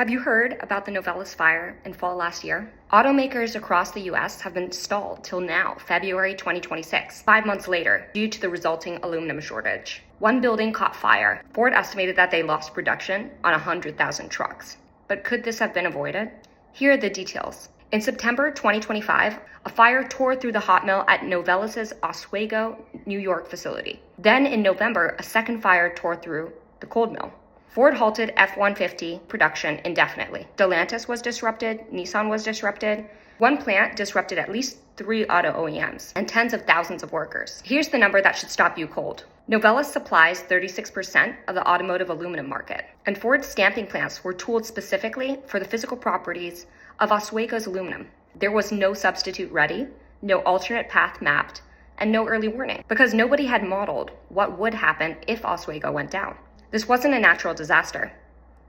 Have you heard about the Novelis fire in fall last year? Automakers across the US have been stalled till now, February 2026, 5 months later, due to the resulting aluminum shortage. One building caught fire. Ford estimated that they lost production on 100,000 trucks. But could this have been avoided? Here are the details. In September 2025, a fire tore through the hot mill at Novelis' Oswego, New York facility. Then in November, a second fire tore through the cold mill. Ford halted F-150 production indefinitely. Stellantis was disrupted, Nissan was disrupted. One plant disrupted at least 3 auto OEMs and tens of thousands of workers. Here's the number that should stop you cold. Novelis supplies 36% of the automotive aluminum market, and Ford's stamping plants were tooled specifically for the physical properties of Oswego's aluminum. There was no substitute ready, no alternate path mapped, and no early warning, because nobody had modeled what would happen if Oswego went down. This wasn't a natural disaster.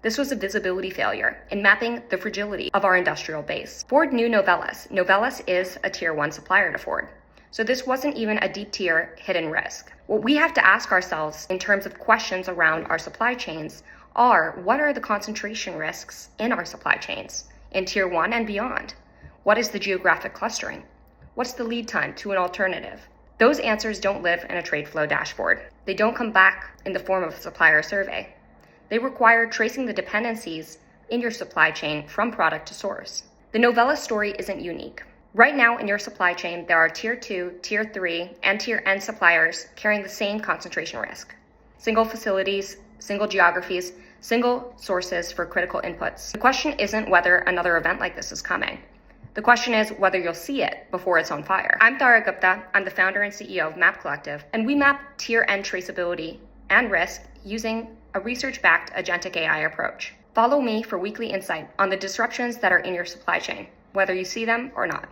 This was a visibility failure in mapping the fragility of our industrial base. Ford knew Novelis. Novelis is a tier 1 supplier to Ford. So this wasn't even a deep tier hidden risk. What we have to ask ourselves in terms of questions around our supply chains are, what are the concentration risks in our supply chains in tier 1 and beyond? What is the geographic clustering? What's the lead time to an alternative? Those answers don't live in a trade flow dashboard. They don't come back in the form of a supplier survey. They require tracing the dependencies in your supply chain from product to source. The Novelis story isn't unique. Right now in your supply chain, there are tier 2, tier 3, and tier N suppliers carrying the same concentration risk. Single facilities, single geographies, single sources for critical inputs. The question isn't whether another event like this is coming. The question is whether you'll see it before it's on fire. I'm Tara Gupta. I'm the founder and CEO of Map Collective, and we map tier N traceability and risk using a research-backed agentic AI approach. Follow me for weekly insight on the disruptions that are in your supply chain, whether you see them or not.